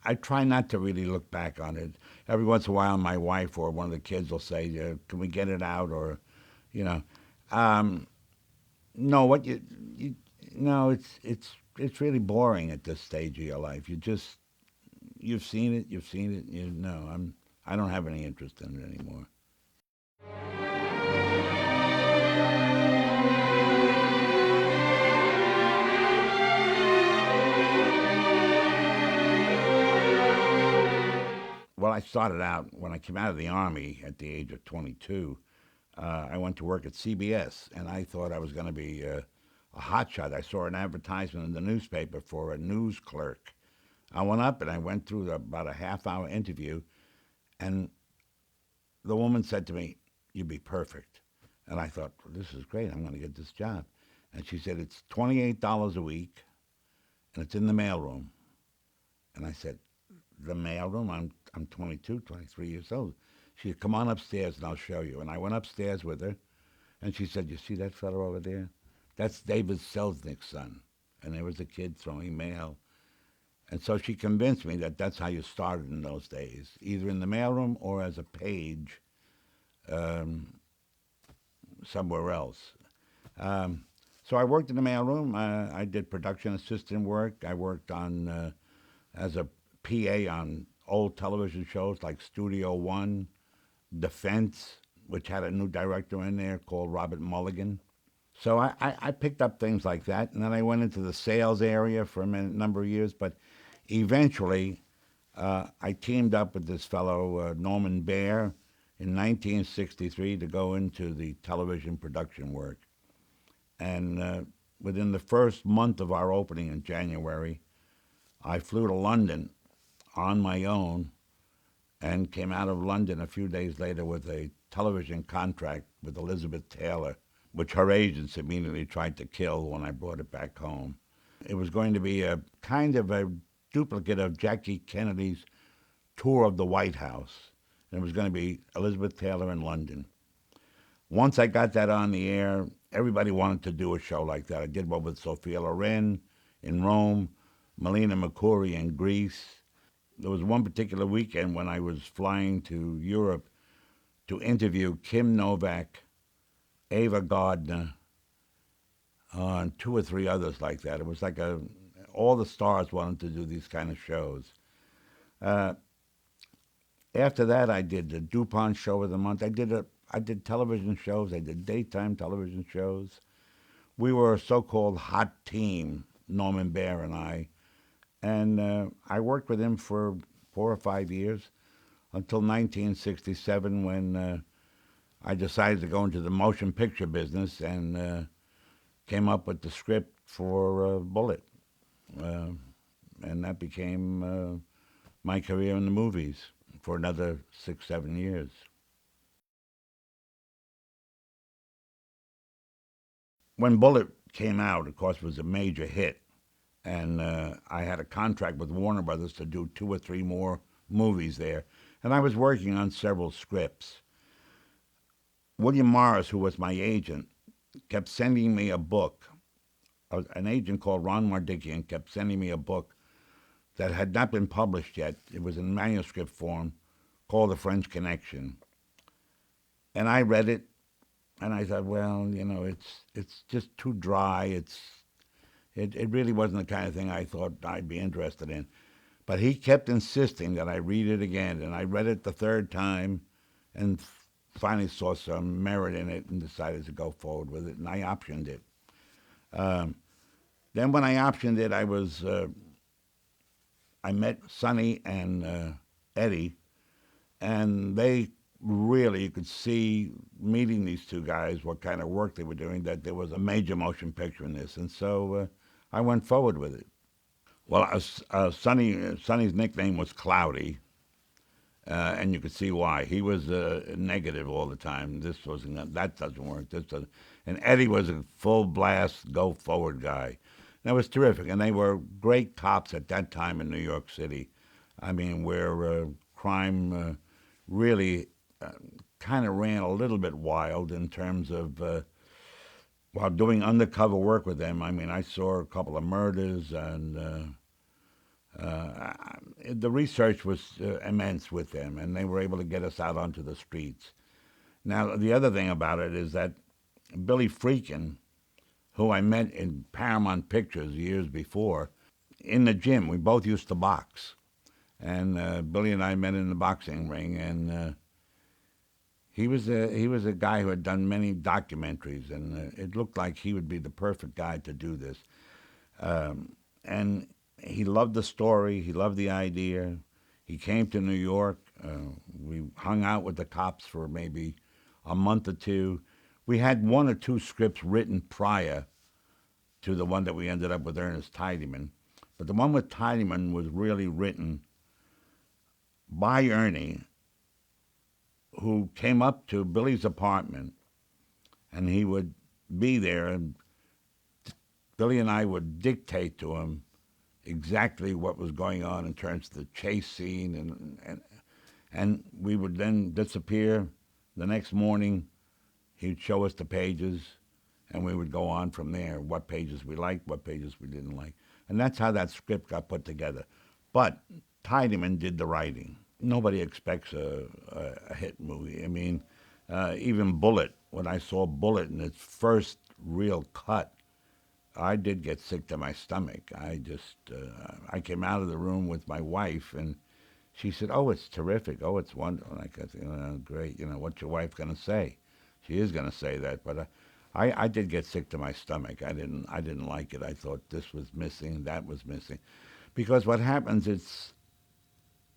I try not to really look back on it. Every once in a while, my wife or one of the kids will say, "Can we get it out?" Or, you know, um, no, what you no, it's really boring at this stage of your life. You've seen it, you've seen it. You know, I don't have any interest in it anymore. Well, I started out when I came out of the army at the age of 22. I went to work at CBS, and I thought I was going to be a hotshot. I saw an advertisement in the newspaper for a news clerk. I went up and I went through about a half-hour interview, and the woman said to me, "You'd be perfect." And I thought, well, this is great. I'm going to get this job. And she said, it's $28 a week, and it's in the mailroom. And I said, the mailroom? I'm 22, 23 years old. She said, come on upstairs and I'll show you. And I went upstairs with her, and she said, you see that fellow over there? That's David Selznick's son. And there was a kid throwing mail. And so she convinced me that that's how you started in those days, either in the mailroom or as a page um, somewhere else. Um, so I worked in the mailroom. I did production assistant work. I worked on as a PA on old television shows like Studio One, Defense, which had a new director in there called Robert Mulligan. So I picked up things like that, and then I went into the sales area for a number of years. But eventually, I teamed up with this fellow Norman Baer in 1963 to go into the television production work. And within the first month of our opening in January, I flew to London on my own and came out of London a few days later with a television contract with Elizabeth Taylor, which her agents immediately tried to kill when I brought it back home. It was going to be a kind of a duplicate of Jackie Kennedy's tour of the White House. And it was going to be Elizabeth Taylor in London. Once I got that on the air, everybody wanted to do a show like that. I did one with Sophia Loren in Rome, Melina Mercouri in Greece. There was one particular weekend when I was flying to Europe to interview Kim Novak, Ava Gardner, and two or three others like that. It was like all the stars wanted to do these kind of shows. Uh, After that, I did the DuPont Show of the Month. I did television shows. I did daytime television shows. We were a so-called hot team, Norman Baer and I, and I worked with him for 4 or 5 years until 1967 when I decided to go into the motion picture business and came up with the script for Bullet, uh, and that became my career in the movies for another 6, 7 years. When Bullet came out, of course, it was a major hit, and I had a contract with Warner Brothers to do two or three more movies there, and I was working on several scripts. William Morris, who was my agent, kept sending me a book. An agent called Ron Mardikian kept sending me a book that had not been published yet. It was in manuscript form, called The French Connection, and I read it, and I thought, well, it's just too dry. It really wasn't the kind of thing I thought I'd be interested in. But he kept insisting that I read it again, and I read it the third time, and finally saw some merit in it and decided to go forward with it, and I optioned it. Um, then when I optioned it, I met Sonny and Eddie, and they really, you could see meeting these two guys what kind of work they were doing, that there was a major motion picture in this, and so I went forward with it. Well, Sonny's nickname was Cloudy, and you could see why. He was negative all the time. This wasn't that doesn't work. This doesn't. And Eddie was a full blast, go forward guy. That was terrific, and they were great cops at that time in New York City. I mean, where crime really uh, kind of ran a little bit wild in terms of while doing undercover work with them. I mean, I saw a couple of murders, and the research was immense with them, and they were able to get us out onto the streets. Now, the other thing about it is that Billy Freakin, who I met in Paramount Pictures years before, in the gym, we both used to box. And Billy and I met in the boxing ring, and he was a guy who had done many documentaries, and it looked like he would be the perfect guy to do this. And he loved the story. He loved the idea. He came to New York. We hung out with the cops for maybe a month or two. We had one or two scripts written prior to the one that we ended up with Ernest Tidyman. But the one with Tidyman was really written by Ernie, who came up to Billy's apartment, and he would be there, and Billy and I would dictate to him exactly what was going on in terms of the chase scene, and we would then disappear. The next morning, he'd show us the pages, and we would go on from there, what pages we liked, what pages we didn't like. And that's how that script got put together. But Tidyman did the writing. Nobody expects a hit movie. I mean, even Bullet, when I saw Bullet in its first real cut, I did get sick to my stomach. I came out of the room with my wife, and she said, "Oh, it's terrific. Oh, it's wonderful." And I said, "Great. What's your wife going to say?" She is going to say that, but I did get sick to my stomach. I didn't like it. I thought this was missing, that was missing, because what happens is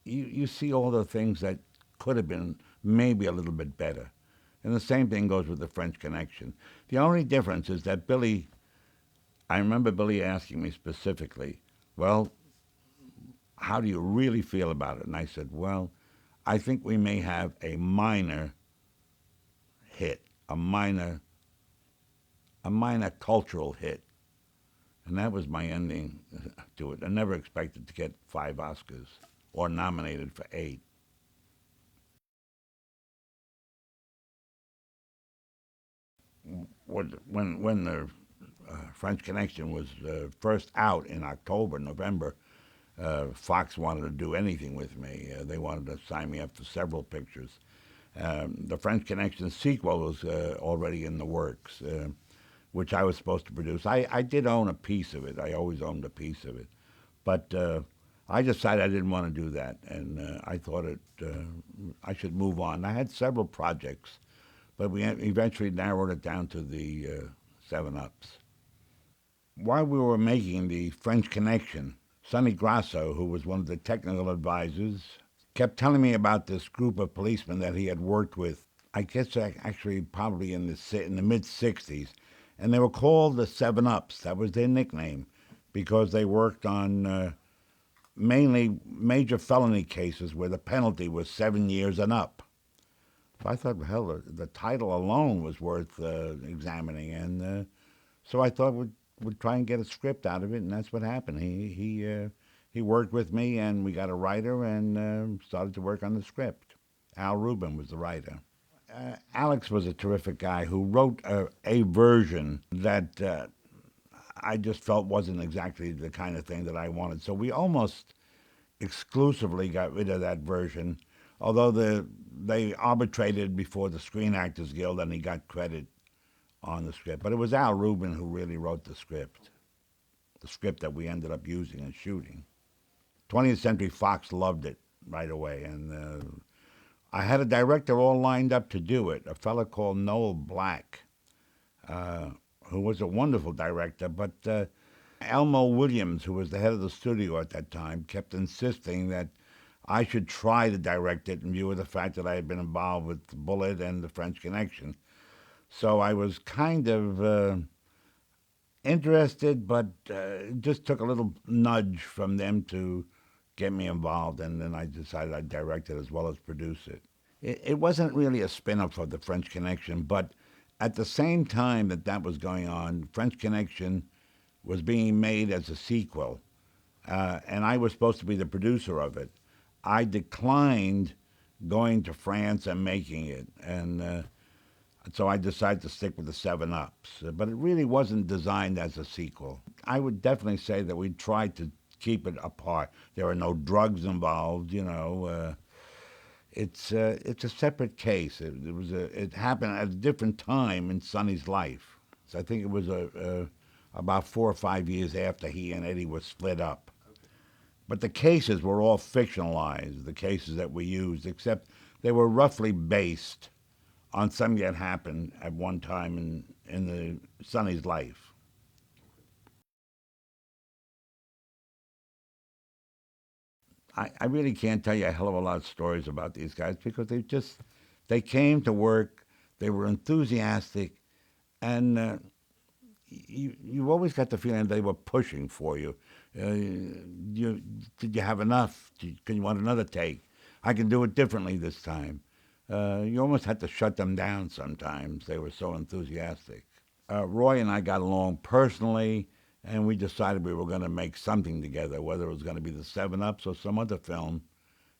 you see all the things that could have been maybe a little bit better, and the same thing goes with the French Connection. The only difference is that Billy. I remember Billy asking me specifically, "Well, how do you really feel about it?" And I said, "Well, I think we may have a minor hit, a minor cultural hit." And that was my ending to it. I never expected to get 5 Oscars or nominated for 8. When the French Connection was first out in October, November, Fox wanted to do anything with me. They wanted to sign me up for several pictures. The French Connection sequel was already in the works, which I was supposed to produce. I did own a piece of it. I always owned a piece of it. But I decided I didn't want to do that, and I thought I should move on. I had several projects, but we eventually narrowed it down to the 7-Ups. While we were making the French Connection, Sonny Grasso, who was one of the technical advisors, kept telling me about this group of policemen that he had worked with. I guess actually probably in the mid '60s, and they were called the 7-Ups. That was their nickname, because they worked on mainly major felony cases where the penalty was 7 years and up. So I thought, hell, the title alone was worth examining, and so I thought we'd try and get a script out of it, and that's what happened. He worked with me, and we got a writer, and started to work on the script. Al Rubin was the writer. Alex was a terrific guy who wrote a version that I just felt wasn't exactly the kind of thing that I wanted. So we almost exclusively got rid of that version, although they arbitrated before the Screen Actors Guild, and he got credit on the script. But it was Al Rubin who really wrote the script that we ended up using and shooting. 20th Century Fox loved it right away, and I had a director all lined up to do it, a fellow called Noel Black, who was a wonderful director, but Elmo Williams, who was the head of the studio at that time, kept insisting that I should try to direct it in view of the fact that I had been involved with Bullet and the French Connection. So I was kind of interested, but it just took a little nudge from them to get me involved, and then I decided I'd direct it as well as produce it. It wasn't really a spin-off of the French Connection, but at the same time that was going on, French Connection was being made as a sequel, and I was supposed to be the producer of it. I declined going to France and making it, and so I decided to stick with the 7-Ups. But it really wasn't designed as a sequel. I would definitely say that we tried to keep it apart. There are no drugs involved. It's a separate case. It happened at a different time in Sonny's life. So I think it was about 4 or 5 years after he and Eddie were split up. But the cases were all fictionalized, the cases that we used, except they were roughly based on something that happened at one time in the Sonny's life. I really can't tell you a hell of a lot of stories about these guys because they came to work, they were enthusiastic, and you always got the feeling they were pushing for you. Did you have enough? Can you want another take? I can do it differently this time. You almost had to shut them down sometimes. They were so enthusiastic. Roy and I got along personally, and we decided we were going to make something together, whether it was going to be the Seven Ups or some other film.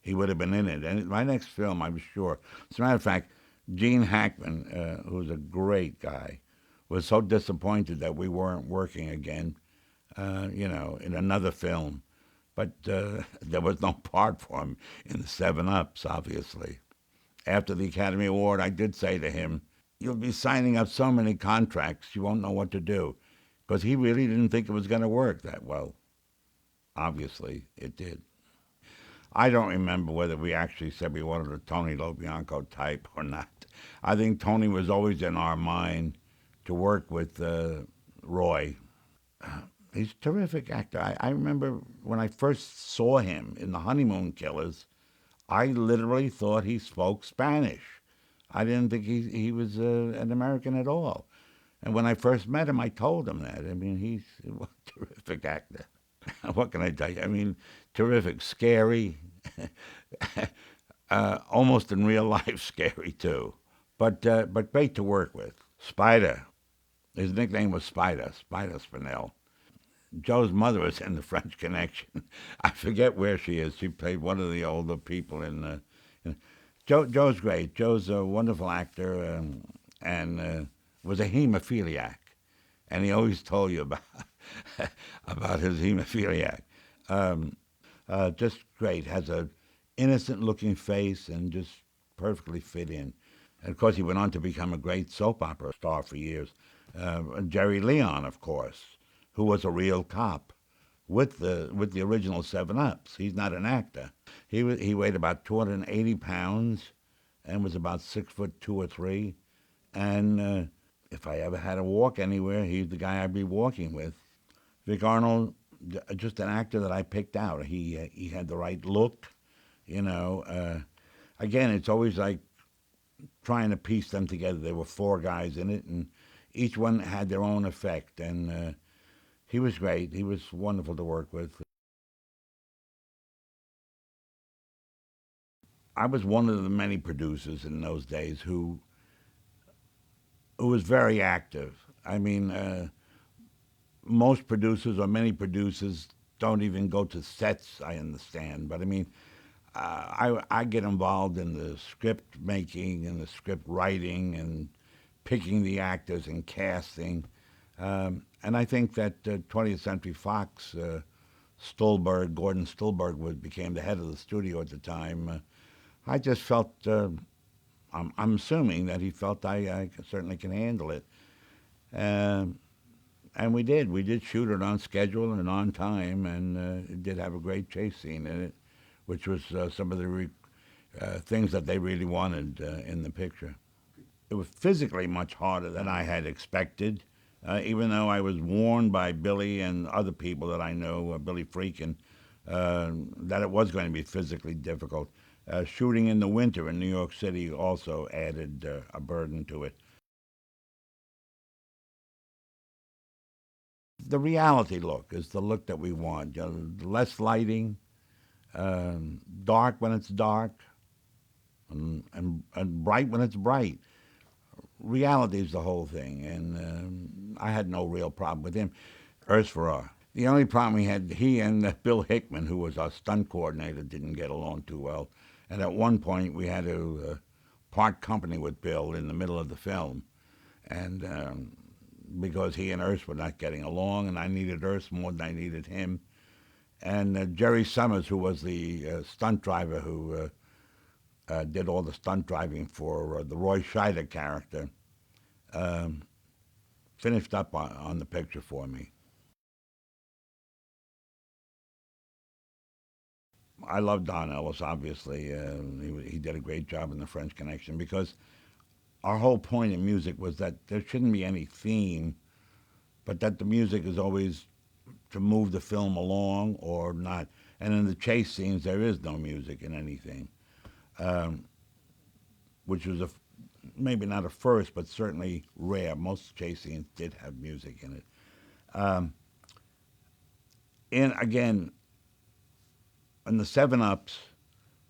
He would have been in it. And my next film, I was sure. As a matter of fact, Gene Hackman, who's a great guy, was so disappointed that we weren't working again, in another film. But there was no part for him in the Seven Ups, obviously. After the Academy Award, I did say to him, "You'll be signing up so many contracts, you won't know what to do." Because he really didn't think it was going to work that well. Obviously, it did. I don't remember whether we actually said we wanted a Tony LoBianco type or not. I think Tony was always in our mind to work with Roy. He's a terrific actor. I remember when I first saw him in The Honeymoon Killers, I literally thought he spoke Spanish. I didn't think he was an American at all. And when I first met him, I told him that. I mean, he's a terrific actor. What can I tell you? I mean, terrific, scary, almost in real life scary too, but great to work with. Spider, his nickname was Spider, Spider Spinell. Joe's mother was in the French Connection. I forget where she is. She played one of the older people in Joe's great. Joe's a wonderful actor and was a hemophiliac, and he always told you about about his hemophiliac. Um, just great. Has a innocent looking face and just perfectly fit in. And of course, he went on to become a great soap opera star for years. Jerry Leon, of course, who was a real cop with the original Seven Ups. He's not an actor. He weighed about 280 pounds and was about 6'2" or 6'3". And if I ever had to walk anywhere, he's the guy I'd be walking with. Vic Arnold, just an actor that I picked out. He had the right look, you know. Again, it's always like trying to piece them together. There were four guys in it, and each one had their own effect. And he was great. He was wonderful to work with. I was one of the many producers in those days who was very active. I mean, most producers or many producers don't even go to sets. I understand, but I mean, I get involved in the script making and the script writing and picking the actors and casting. And I think that 20th Century Fox, Gordon Stolberg, became the head of the studio at the time. I just felt, I'm assuming that he felt I certainly can handle it. Um and we did. We did shoot it on schedule and on time, and it did have a great chase scene in it, which was some of the things that they really wanted in the picture. It was physically much harder than I had expected, even though I was warned by Billy and other people that I know, Billy Freakin, that it was going to be physically difficult. Shooting in the winter in New York City also added a burden to it. The reality look is the look that we want. Less lighting, dark when it's dark, and bright when it's bright. Reality is the whole thing, and I had no real problem with him. Urs Farrar. The only problem he and Bill Hickman, who was our stunt coordinator, didn't get along too well. And at one point, we had to part company with Bill in the middle of the film. And because he and Urs were not getting along, and I needed Urs more than I needed him. And Jerry Summers, who was the stunt driver who did all the stunt driving for the Roy Scheider character, um, finished up on the picture for me. I love Don Ellis, obviously. He did a great job in The French Connection because our whole point in music was that there shouldn't be any theme, but that the music is always to move the film along or not. And in the chase scenes, there is no music in anything, um, which was maybe not a first, but certainly rare. Most chase scenes did have music in it. Um, and again, in the Seven Ups,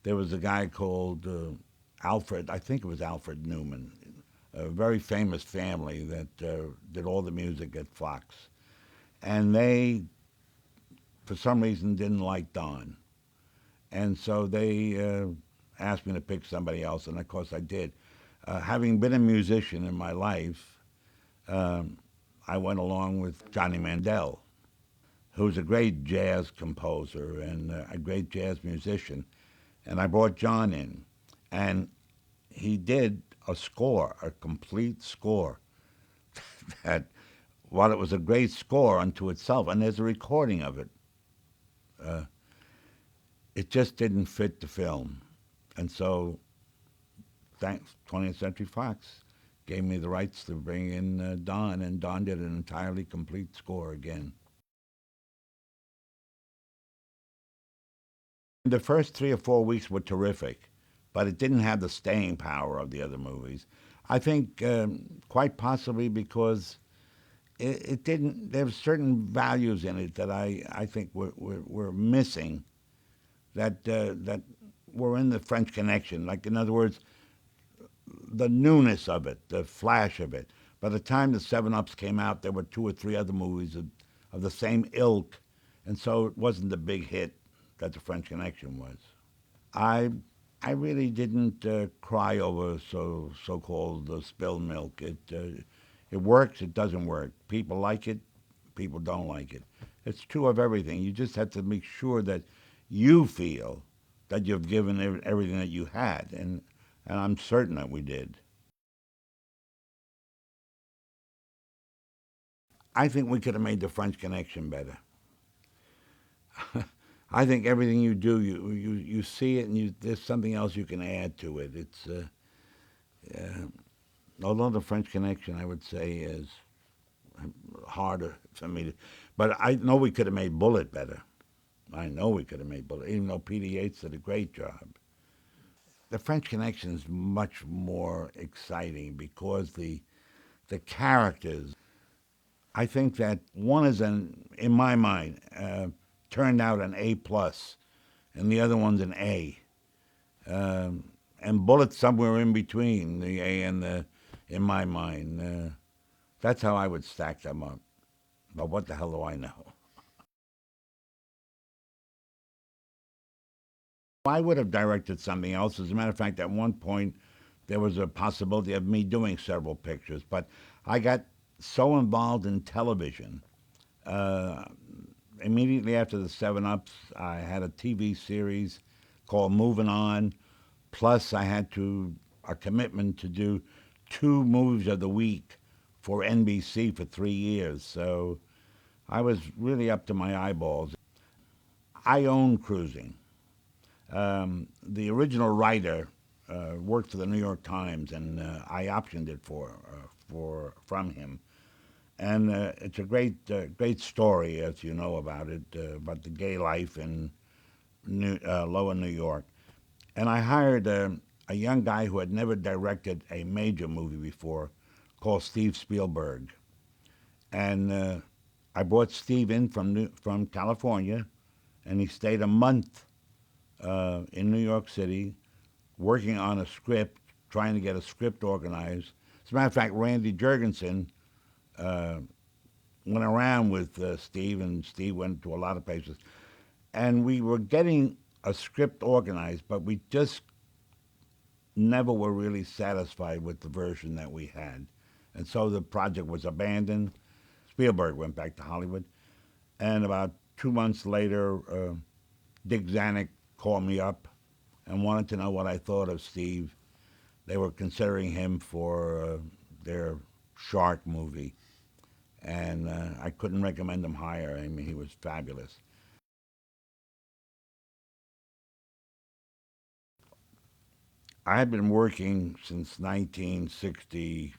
there was a guy called Alfred. I think it was Alfred Newman, a very famous family that did all the music at Fox, and they, for some reason, didn't like Don, and so they asked me to pick somebody else, and of course I did. Having been a musician in my life, um, I went along with Johnny Mandel, who's a great jazz composer and a great jazz musician, and I brought John in, and he did a score, a complete score that, while it was a great score unto itself, and there's a recording of it, uh, it just didn't fit the film. And so, thanks, 20th Century Fox gave me the rights to bring in Don, and Don did an entirely complete score again. The first 3 or 4 weeks were terrific, but it didn't have the staying power of the other movies. I think quite possibly because it didn't. There were certain values in it that I think were missing that were in the French Connection. Like in other words, the newness of it, the flash of it. By the time the Seven Ups came out, there were 2 or 3 other movies of the same ilk, and so it wasn't the big hit that the French Connection was. I I really didn't cry over so-called spilled milk. It works. It doesn't work. People like it. People don't like it. It's true of everything. You just have to make sure that you feel that you've given everything that you had, and I'm certain that we did. I think we could have made the French Connection better. I think everything you do, you see it, and there's something else you can add to it. Uh, although the French Connection, I would say, is harder for me to. But I know we could have made Bullet better. I know we could have made Bullet, even though Peter Yates did a great job. The French Connection is much more exciting because the characters. I think that one is in my mind, turned out an A plus, and the other one's an A, and Bullet's somewhere in between the A and the. In my mind, that's how I would stack them up. But what the hell do I know? I would have directed something else. As a matter of fact, at one point, there was a possibility of me doing several pictures, but I got so involved in television. Uh, Immediately after the Seven Ups, I had a TV series called Moving On. Plus, I had a commitment to do 2 movies of the week for NBC for 3 years. So I was really up to my eyeballs. I own cruising. The original writer worked for the New York Times, and I optioned it from him. And it's a great story, as you know about the gay life in Lower New York. And I hired a young guy who had never directed a major movie before, called Steve Spielberg. And I brought Steve in from California, and he stayed a month in New York City, working on a script, trying to get a script organized. As a matter of fact, Randy Jurgensen uh, went around with Steve, and Steve went to a lot of places. And we were getting a script organized, but we just never were really satisfied with the version that we had. And so the project was abandoned. Spielberg went back to Hollywood. And about 2 months later, Dick Zanuck called me up and wanted to know what I thought of Steve. They were considering him for their Shark movie, and I couldn't recommend him higher. I mean, he was fabulous. I had been working since 1960,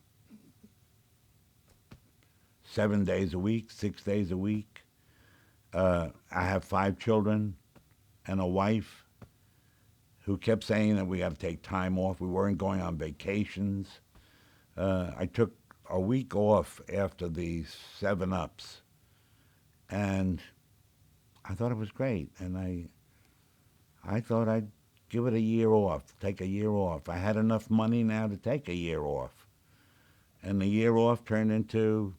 7 days a week, 6 days a week. I have 5 children and a wife who kept saying that we got to take time off. We weren't going on vacations. I took a week off after the 7 Ups, and I thought it was great. And I thought I'd give it a year off, take a year off. I had enough money now to take a year off. And the year off turned into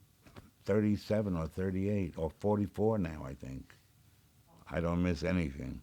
37 or 38 or 44 now, I think. I don't miss anything.